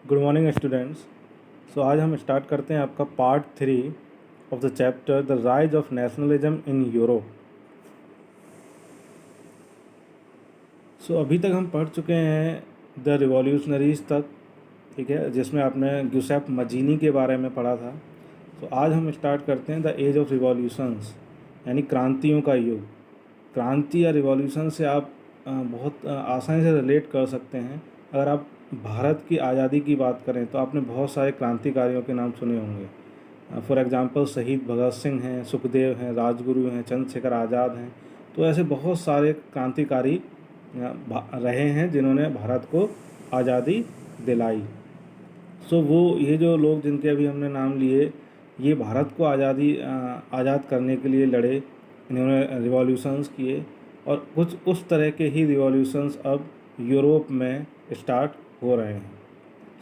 Good morning students. आज हम start करते हैं आपका part 3 of the chapter the rise of nationalism in Europe. अभी तक हम पढ़ चुके हैं द रिवॉल्यूशनरीज तक, ठीक है, जिसमें आपने ग्यूसेप मजीनी के बारे में पढ़ा था। आज हम स्टार्ट करते हैं द एज ऑफ रिवॉल्यूशंस, यानी क्रांतियों का युग। क्रांति या रिवॉल्यूशन से आप बहुत आसानी से रिलेट कर सकते हैं। अगर आप भारत की आज़ादी की बात करें तो आपने बहुत सारे क्रांतिकारियों के नाम सुने होंगे। फॉर एग्जांपल शहीद भगत सिंह हैं, सुखदेव हैं, राजगुरु हैं, चंद्रशेखर आज़ाद हैं। तो ऐसे बहुत सारे क्रांतिकारी रहे हैं जिन्होंने भारत को आज़ादी दिलाई। वो ये जो लोग जिनके अभी हमने नाम लिए, ये भारत को आज़ाद करने के लिए लड़े। इन्होंने रिवॉल्यूशंस किए और कुछ उस तरह के ही रिवॉल्यूशंस अब यूरोप में स्टार्ट हो रहे हैं।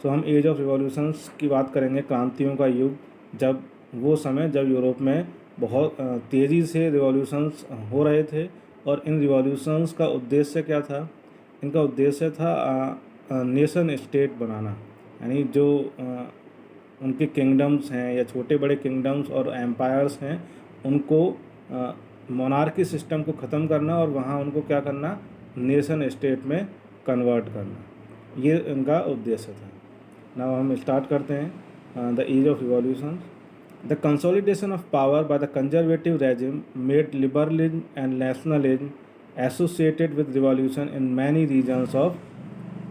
हम एज ऑफ रिवॉल्यूशंस की बात करेंगे, क्रांतियों का युग, जब वो समय जब यूरोप में बहुत तेज़ी से रिवॉल्यूशंस हो रहे थे। और इन रिवॉल्यूशंस का उद्देश्य क्या था? इनका उद्देश्य था नेशन स्टेट बनाना, यानी जो उनके किंगडम्स हैं या छोटे बड़े किंगडम्स और एम्पायर्स हैं, उनको मोनार्की सिस्टम को ख़त्म करना और वहाँ उनको क्या करना, नेशन स्टेट में कन्वर्ट करना। ये इनका उद्देश्य था। नाउ हम स्टार्ट करते हैं the age of revolution. The consolidation of power by the conservative regime made liberalism and nationalism associated with revolution in many regions of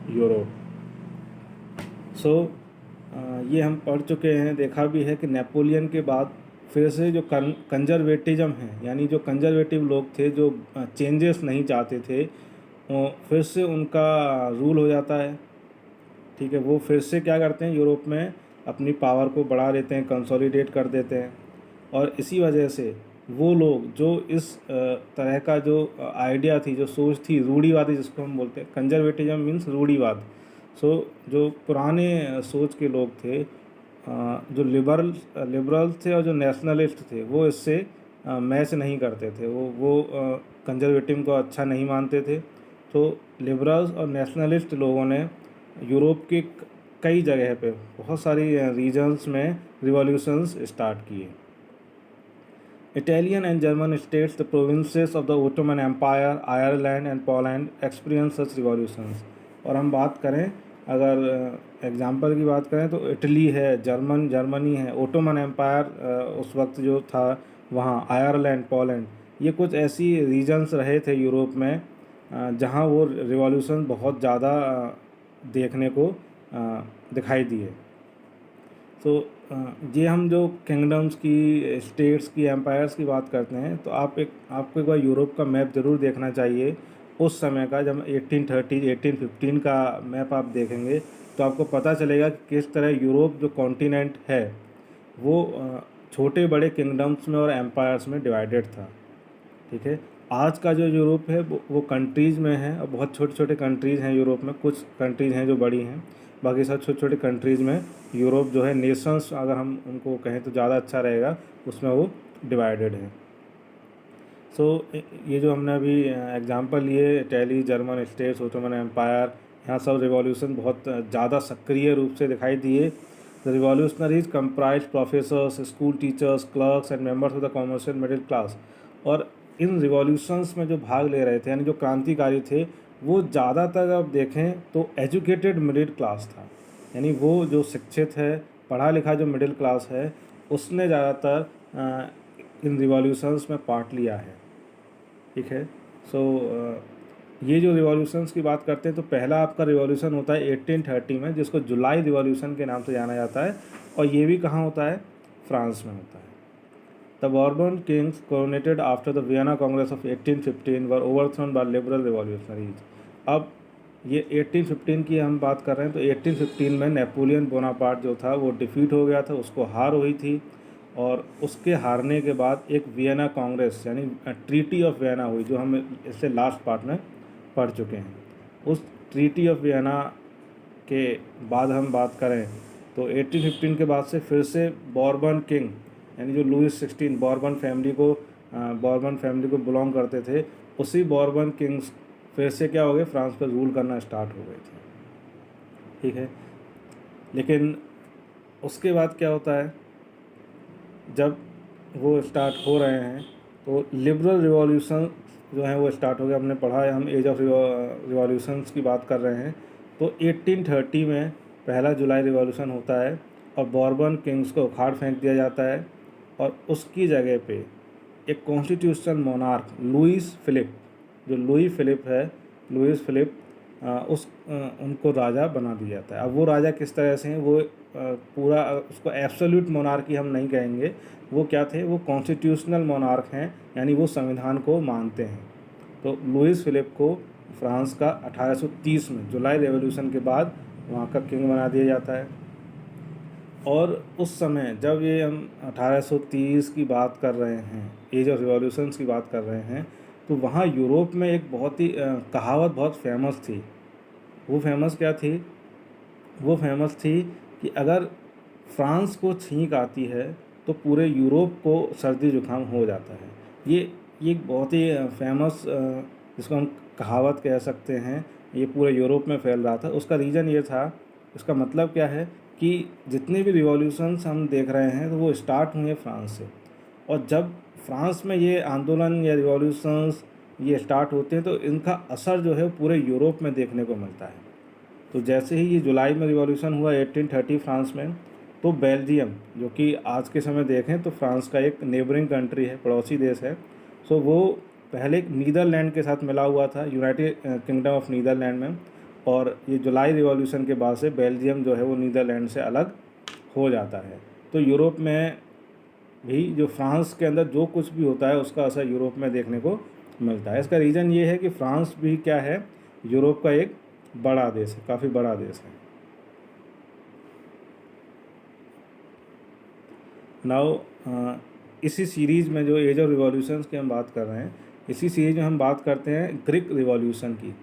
Europe. ये हम पढ़ चुके हैं, देखा भी है कि नेपोलियन के बाद फिर से जो कंजर्वेटिज्म है, यानी जो कंजर्वेटिव लोग थे जो चेंजेस नहीं चाहते थे, फिर से उनका रूल हो जाता है। ठीक है, वो फिर से क्या करते हैं, यूरोप में अपनी पावर को बढ़ा देते हैं, कंसोलिडेट कर देते हैं। और इसी वजह से वो लोग जो इस तरह का जो आइडिया थी, जो सोच थी, रूढ़िवादी जिसको हम बोलते हैं, कंजर्वेटिज्म मीन्स रूढ़िवाद। जो पुराने सोच के लोग थे, जो लिबरल थे और जो नेशनलिस्ट थे, वो इससे मैच नहीं करते थे। वो कंजर्वेटिव को अच्छा नहीं मानते थे। तो लिबरल्स और नेशनलिस्ट लोगों ने यूरोप के कई जगह पे, बहुत सारी रीजन्स में रिवॉल्यूशंस स्टार्ट किए। Italian and German states, the provinces of the Ottoman Empire, Ireland and Poland experienced such revolutions। और हम बात करें, अगर एग्जांपल की बात करें तो इटली है, जर्मनी है, ओटोमन एम्पायर उस वक्त जो था वहाँ, आयरलैंड, पोलैंड, ये कुछ ऐसी रीजन्स रहे थे यूरोप में जहाँ वो रिवॉल्यूशन बहुत ज़्यादा देखने को दिखाई दिए। ये हम जो किंगडम्स की, स्टेट्स की, एम्पायर्स की बात करते हैं, तो आपको एक बार यूरोप का मैप ज़रूर देखना चाहिए उस समय का। जब 1830 1815 का मैप आप देखेंगे तो आपको पता चलेगा कि किस तरह यूरोप जो कॉन्टिनेंट है वो छोटे बड़े किंगडम्स में और एम्पायर्स में डिवाइडेड था। ठीक है, आज का जो यूरोप है वो कंट्रीज़ में है, और बहुत छोटे छोटे कंट्रीज़ हैं यूरोप में। कुछ कंट्रीज़ हैं जो बड़ी हैं, बाकी सब छोटे छोटे कंट्रीज़ में यूरोप जो है, नेशंस अगर हम उनको कहें तो ज़्यादा अच्छा रहेगा, उसमें वो डिवाइडेड है। ये जो हमने अभी एग्जांपल लिए, Italy, German states, Ottoman empire, यहाँ सब रिवॉल्यूशन बहुत ज़्यादा सक्रिय रूप से दिखाई दिए। The revolutionaries comprise professors, school teachers, clerks and members of the commercial middle class. और इन रिवॉल्यूशंस में जो भाग ले रहे थे, यानी जो क्रांतिकारी थे, वो ज़्यादातर आप देखें तो एजुकेटेड मिडिल क्लास था। यानी वो जो शिक्षित है, पढ़ा लिखा जो मिडिल क्लास है, उसने ज़्यादातर इन रिवॉल्यूशंस में पार्ट लिया है। ठीक है, ये जो रिवॉल्यूशंस की बात करते हैं तो पहला आपका रिवॉल्यूशन होता है 1830 में, जिसको जुलाई रिवॉल्यूशन के नाम से जाना जाता है। और ये भी कहाँ होता है? फ्रांस में होता है। The Bourbon kings coronated after the Vienna congress of 1815 were overthrown by liberal revolutionaries. अब ये 1815 की हम बात कर रहे हैं, तो 1815 में नेपोलियन बोनापार्ट जो था वो डिफीट हो गया था, उसको हार हुई थी। और उसके हारने के बाद एक वियना कांग्रेस, यानी ट्रीटी ऑफ वियना हुई, जो हम इससे लास्ट पार्ट में पढ़ चुके हैं। उस ट्रीटी ऑफ वियना के बाद हम बात करें तो 1815 के बाद से फिर से बॉर्बन किंग, यानी जो लुइस 16 बॉर्बन फैमिली को बिलोंग करते थे, उसी बॉर्बन किंग्स फिर से क्या हो गए, फ्रांस पर रूल करना स्टार्ट हो गए थे। ठीक है, लेकिन उसके बाद क्या होता है, जब वो स्टार्ट हो रहे हैं तो लिबरल रिवॉल्यूशन जो है वो स्टार्ट हो गया। हमने पढ़ा है, हम एज ऑफ रिवॉल्यूशंस की बात कर रहे हैं। तो 1830 में पहला जुलाई रिवॉल्यूशन होता है और बॉर्बन किंग्स को उखाड़ फेंक दिया जाता है और उसकी जगह पे एक कॉन्स्टिट्यूशनल मोनार्क लुईस फिलिप, जो लुईस फिलिप उनको राजा बना दिया जाता है। अब वो राजा किस तरह से हैं, वो पूरा उसको एब्सोल्यूट मोनार्की हम नहीं कहेंगे। वो क्या थे, वो कॉन्स्टिट्यूशनल मोनार्क हैं, यानी वो संविधान को मानते हैं। तो लुईस फिलिप को फ्रांस का 1830 में जुलाई रेवोल्यूशन के बाद वहाँ का किंग बना दिया जाता है। और उस समय जब ये हम 1830 की बात कर रहे हैं, एज ऑफ रिवॉल्यूशंस की बात कर रहे हैं, तो वहाँ यूरोप में एक बहुत ही कहावत बहुत फेमस थी। वो फेमस क्या थी, वो फेमस थी कि अगर फ्रांस को छींक आती है तो पूरे यूरोप को सर्दी जुकाम हो जाता है। ये एक बहुत ही फेमस, जिसको हम कहावत कह सकते हैं, ये पूरे यूरोप में फैल रहा था। उसका रीज़न ये था, उसका मतलब क्या है कि जितने भी रिवॉल्यूशंस हम देख रहे हैं तो वो स्टार्ट हुए फ्रांस से। और जब फ्रांस में ये आंदोलन या रिवॉल्यूशंस ये स्टार्ट होते हैं तो इनका असर जो है पूरे यूरोप में देखने को मिलता है। तो जैसे ही ये जुलाई में रिवॉल्यूशन हुआ 1830 फ्रांस में, तो बेल्जियम, जो कि आज के समय देखें तो फ्रांस का एक नेबरिंग कंट्री है, पड़ोसी देश है, सो वो पहले नीदरलैंड के साथ मिला हुआ था, यूनाइटेड किंगडम ऑफ नीदरलैंड में। और ये जुलाई रिवॉल्यूशन के बाद से बेल्जियम जो है वो नीदरलैंड से अलग हो जाता है। तो यूरोप में भी जो फ्रांस के अंदर जो कुछ भी होता है उसका असर यूरोप में देखने को मिलता है। इसका रीज़न ये है कि फ्रांस भी क्या है, यूरोप का एक बड़ा देश है, काफ़ी बड़ा देश है। नाउ इसी सीरीज़ में जो एज ऑफ रिवॉल्यूशंस की हम बात कर रहे हैं, इसी सीरीज में हम बात करते हैं ग्रीक रिवॉल्यूशन की।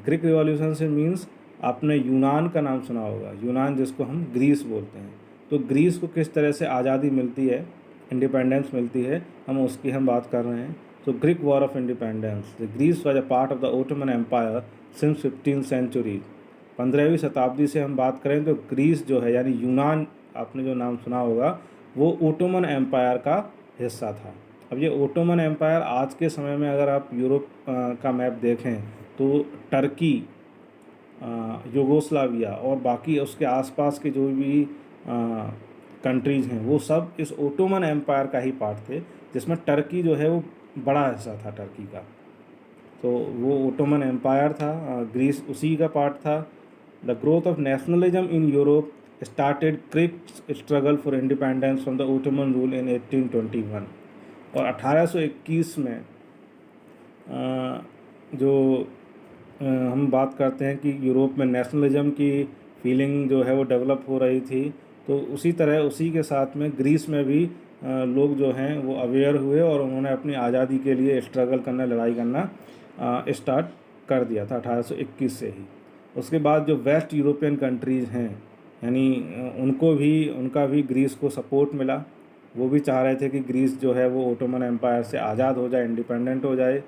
ग्रीक रिवॉल्यूशन से मीन्स आपने यूनान का नाम सुना होगा, यूनान जिसको हम ग्रीस बोलते हैं। तो ग्रीस को किस तरह से आज़ादी मिलती है, इंडिपेंडेंस मिलती है, हम बात कर रहे हैं। तो Greek war of independence, Greece was a part of the Ottoman Empire since 15th century. 15वीं शताब्दी से हम बात करें तो ग्रीस जो है यानी यूनान, आपने जो नाम सुना होगा, वो ओटोमन एम्पायर का हिस्सा था। अब ये ओटोमन एम्पायर आज के समय में अगर आप यूरोप का मैप देखें तो टर्की, यूगोस्लाविया और बाकी उसके आसपास के जो भी कंट्रीज़ हैं वो सब इस ओटोमन एम्पायर का ही पार्ट थे, जिसमें टर्की जो है वो बड़ा हिस्सा था टर्की का। तो वो ओटोमन एम्पायर था, ग्रीस उसी का पार्ट था। The growth of nationalism in Europe started Greek struggle for independence from the Ottoman rule in 1821। और 1821 में जो हम बात करते हैं कि यूरोप में नेशनलिज्म की फीलिंग जो है वो डेवलप हो रही थी, तो उसी तरह उसी के साथ में ग्रीस में भी लोग जो हैं वो अवेयर हुए और उन्होंने अपनी आज़ादी के लिए स्ट्रगल करना, लड़ाई करना स्टार्ट कर दिया था 1821 से ही। उसके बाद जो वेस्ट यूरोपियन कंट्रीज़ हैं, यानी उनका भी ग्रीस को सपोर्ट मिला। वो भी चाह रहे थे कि ग्रीस जो है वो ओटोमन एम्पायर से आज़ाद हो जाए, इंडिपेंडेंट हो जाए।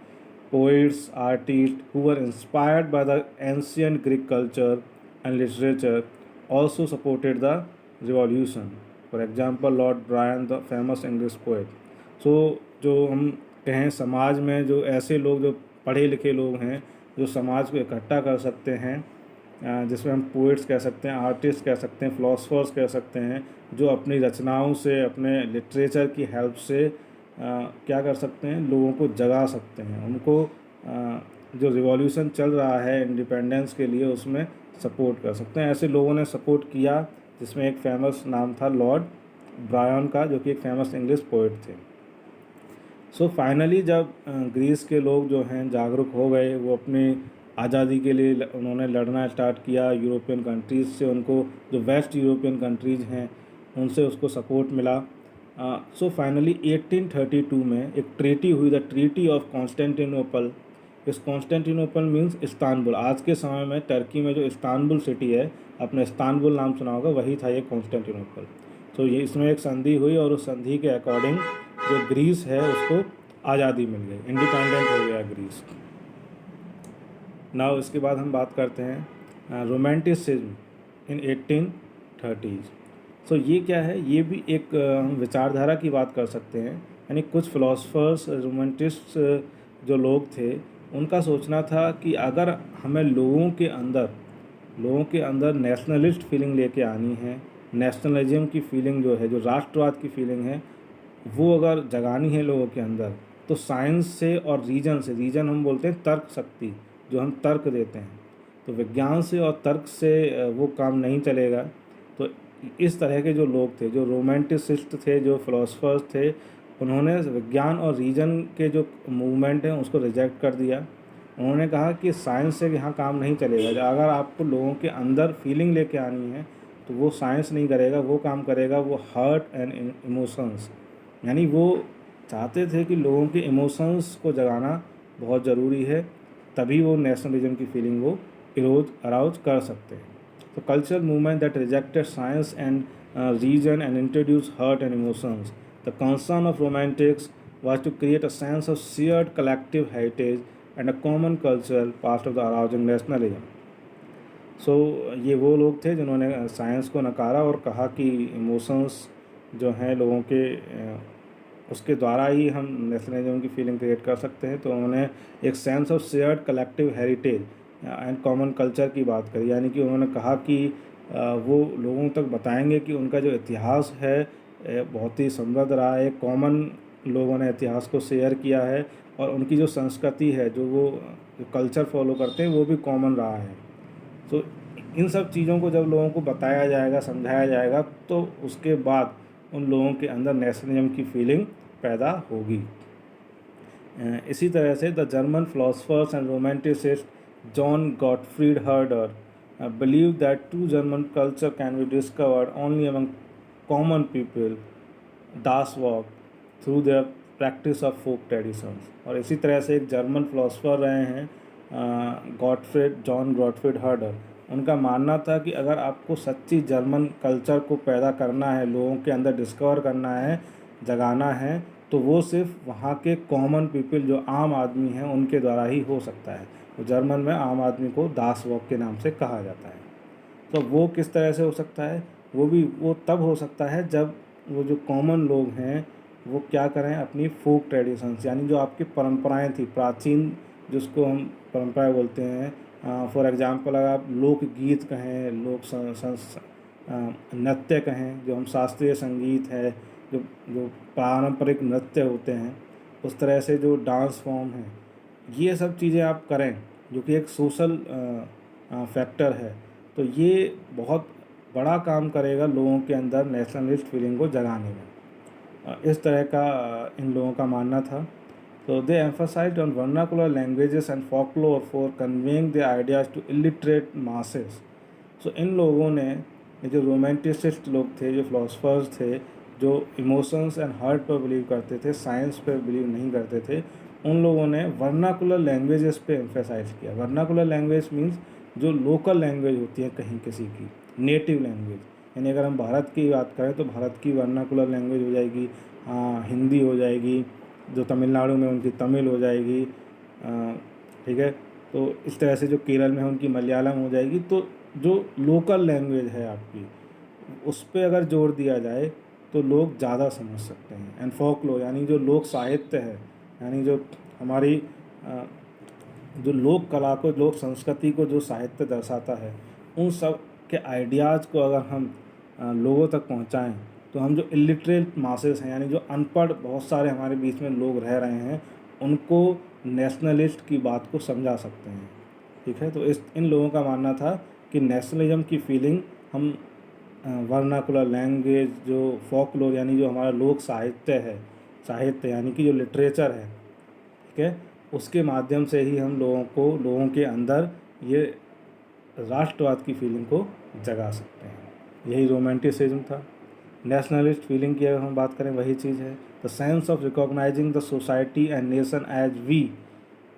Poets, artists who were inspired by the ancient Greek culture and literature also supported the revolution. For example, Lord Byron, the famous English poet. So जो हम कहें समाज में जो ऐसे लोग जो पढ़े लिखे लोग हैं, जो समाज को इकट्ठा कर सकते हैं, जिसमें हम पोइट्स कह सकते हैं, आर्टिस्ट कह सकते हैं, फिलोसफर्स कह सकते हैं, जो अपनी रचनाओं से, अपने लिटरेचर की हेल्प से क्या कर सकते हैं, लोगों को जगा सकते हैं, उनको जो रिवॉल्यूशन चल रहा है इंडिपेंडेंस के लिए उसमें सपोर्ट कर सकते हैं। ऐसे लोगों ने सपोर्ट किया, जिसमें एक फेमस नाम था लॉर्ड ब्रायन का, जो कि एक फेमस इंग्लिश पोइट थे। सो फाइनली जब ग्रीस के लोग जो हैं जागरूक हो गए, वो अपनी आज़ादी के लिए उन्होंने लड़ना स्टार्ट किया यूरोपियन कंट्रीज़ से, उनको जो वेस्ट यूरोपियन कंट्रीज़ हैं उनसे उसको सपोर्ट मिला। सो फाइनली 1832 में एक ट्रीटी हुई, द ट्रीटी ऑफ कॉन्स्टेंटिनोपल। इस कॉन्स्टेंटिनोपल मीन्स इस्तांबुल। आज के समय में टर्की में जो इस्तांबुल सिटी है, आपने इस्तांबुल नाम सुना होगा, वही था ये कॉन्स्टेंटिनोपल। तो ये इसमें एक संधि हुई और उस संधि के अकॉर्डिंग जो ग्रीस है उसको आज़ादी मिल गई, इंडिपेंडेंट हो गया ग्रीस। नाउ इसके बाद हम बात करते हैं रोमांटिसिज्म इन 18 30s। सो ये क्या है, ये भी एक हम विचारधारा की बात कर सकते हैं। यानी कुछ फिलोसफर्स, रोमांटिस्ट जो लोग थे, उनका सोचना था कि अगर हमें लोगों के अंदर नेशनलिस्ट फीलिंग लेके आनी है, नेशनलिज्म की फीलिंग जो है, जो राष्ट्रवाद की फीलिंग है, वो अगर जगानी है लोगों के अंदर, तो साइंस से और रीजन हम बोलते हैं तर्क शक्ति, जो हम तर्क देते हैं, तो विज्ञान से और तर्क से वो काम नहीं चलेगा। तो इस तरह के जो लोग थे, जो रोमांटिसिस्ट थे, जो फिलोसफर्स थे, उन्होंने विज्ञान और रीजन के जो मूवमेंट हैं उसको रिजेक्ट कर दिया। उन्होंने कहा कि साइंस से यहाँ काम नहीं चलेगा। अगर आपको लोगों के अंदर फीलिंग लेके आनी है तो वो साइंस नहीं करेगा, वो काम करेगा वो हार्ट एंड इमोशंस। यानी वो चाहते थे कि लोगों के इमोशंस को जगाना बहुत ज़रूरी है, तभी वो नेशनलिज्म की फीलिंग वो अराउज कर सकते हैं। तो cultural movement that rejected science and reason and introduce heart and emotions. The concern of romantics was to create a sense of shared collective heritage and a common cultural past of the arousing nationalism. सो ये वो लोग थे जिन्होंने science को नकारा और कहा कि इमोशंस जो हैं लोगों के, उसके द्वारा ही हम नेशनलिज्म की फीलिंग क्रिएट कर सकते हैं। तो उन्होंने एक sense of shared collective heritage and common culture की बात करी। यानी कि उन्होंने कहा कि वो लोगों तक बताएंगे कि उनका जो इतिहास है बहुत ही समृद्ध रहा है, कॉमन लोगों ने इतिहास को शेयर किया है, और उनकी जो संस्कृति है, जो कल्चर फॉलो करते हैं, वो भी कॉमन रहा है। तो इन सब चीज़ों को जब लोगों को बताया जाएगा, समझाया जाएगा, तो उसके बाद उन लोगों के अंदर नेशनलिज्म की फीलिंग पैदा होगी। इसी तरह से the German philosophers and romanticist John Gottfried Herder believe that true German culture can be discovered only among common people, das volk through their practice of folk traditions. और इसी तरह से एक जर्मन फिलोसफर रहे हैं जॉन गॉटफ्रीड हर्डर। उनका मानना था कि अगर आपको सच्ची जर्मन कल्चर को पैदा करना है, लोगों के अंदर डिस्कवर करना है, जगाना है, तो वो सिर्फ वहाँ के कॉमन पीपल, जो आम आदमी हैं, उनके द्वारा ही हो सकता है। तो जर्मन में आम आदमी को दास वॉक के नाम से कहा जाता है। तो वो किस तरह से हो सकता है? वो तब हो सकता है जब वो जो कॉमन लोग हैं वो क्या करें, अपनी फोक ट्रेडिशंस, यानी जो आपकी परंपराएं थी प्राचीन, जिसको हम परंपराएं बोलते हैं। फॉर एग्जांपल अगर आप लोकगीत कहें, नृत्य कहें, जो हम शास्त्रीय संगीत है, जो जो पारंपरिक नृत्य होते हैं, उस तरह से जो डांस फॉर्म है, ये सब चीज़ें आप करें, जो कि एक सोशल फैक्टर है। तो ये बहुत बड़ा काम करेगा लोगों के अंदर नेशनलिस्ट फीलिंग को जगाने में। इस तरह का इन लोगों का मानना था। तो they emphasised on vernacular languages and folklore for conveying the ideas to illiterate masses. So इन लोगों ने, ये जो रोमांटिसिस्ट लोग थे, जो फिलोसफर्स थे, जो इमोशंस एंड हार्ट पर बिलीव करते थे, साइंस पर बिलीव नहीं करते थे, उन लोगों ने वर्नाकुलर लैंग्वेजेस पे एम्फेसाइज किया। वर्नाकुलर लैंग्वेज मीन्स जो लोकल लैंग्वेज होती है कहीं किसी की, नेटिव लैंग्वेज। यानी अगर हम भारत की बात करें तो भारत की वर्नाकुलर लैंग्वेज हो जाएगी हिंदी हो जाएगी, जो तमिलनाडु में उनकी तमिल हो जाएगी, ठीक है। तो इस तरह से जो केरल में है उनकी मलयालम हो जाएगी। तो जो लोकल लैंग्वेज है आपकी, उस पर अगर जोर दिया जाए तो लोग ज़्यादा समझ सकते हैं। एंड फोकलोर यानी जो लोक साहित्य है, यानी जो हमारी जो लोक कला को, लोक संस्कृति को जो साहित्य दर्शाता है, उन सब के आइडियाज़ को अगर हम लोगों तक पहुंचाएं, तो हम जो इलिटरेट मासेस हैं, यानी जो अनपढ़ बहुत सारे हमारे बीच में लोग रह रहे हैं, उनको नेशनलिस्ट की बात को समझा सकते हैं, ठीक है। तो इन लोगों का मानना था कि नेशनलिज्म की फीलिंग हम वर्नाकुलर लैंग्वेज, जो फोकलोर यानी जो हमारा लोक साहित्य है, साहित्य यानी कि जो लिटरेचर है, ठीक है, उसके माध्यम से ही हम लोगों के अंदर ये राष्ट्रवाद की फीलिंग को जगा सकते हैं। यही रोमांटिसिज्म था। नेशनलिस्ट फीलिंग की अगर हम बात करें, वही चीज़ है। The sense of recognising the society and nation as we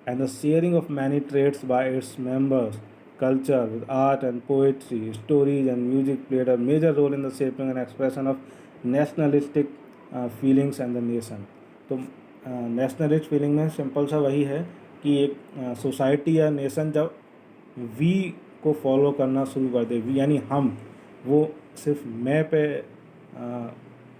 and the sharing of many traits by its members, culture with art and poetry, stories and music played a major role in the shaping and expression of nationalistic feelings and the nation. तो nationalist feeling में simple सा वही है कि एक society या nation जब we को फॉलो करना शुरू कर दे, वी यानी हम, वो सिर्फ मैं पे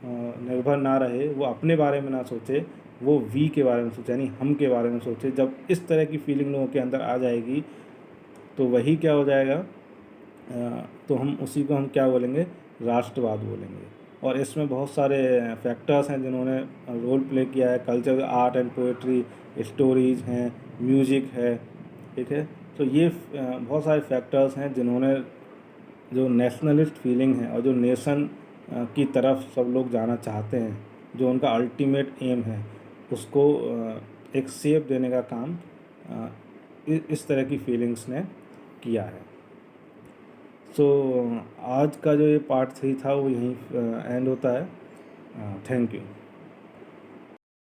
निर्भर ना रहे, वो अपने बारे में ना सोचे, वो वी के बारे में सोचे, यानी हम के बारे में सोचे। जब इस तरह की फीलिंग लोगों के अंदर आ जाएगी तो वही क्या हो जाएगा, तो हम उसी को हम क्या बोलेंगे, राष्ट्रवाद बोलेंगे। और इसमें बहुत सारे फैक्टर्स हैं जिन्होंने रोल प्ले किया है। Culture, art and poetry, stories हैं, म्यूज़िक है, ठीक है। तो ये बहुत सारे फैक्टर्स हैं जिन्होंने जो नेशनलिस्ट फीलिंग है और जो नेशन की तरफ सब लोग जाना चाहते हैं, जो उनका अल्टीमेट एम है, उसको एक शेप देने का काम इस तरह की फीलिंग्स ने किया है। सो आज का जो ये पार्ट 3 था वो यहीं एंड होता है। Thank you.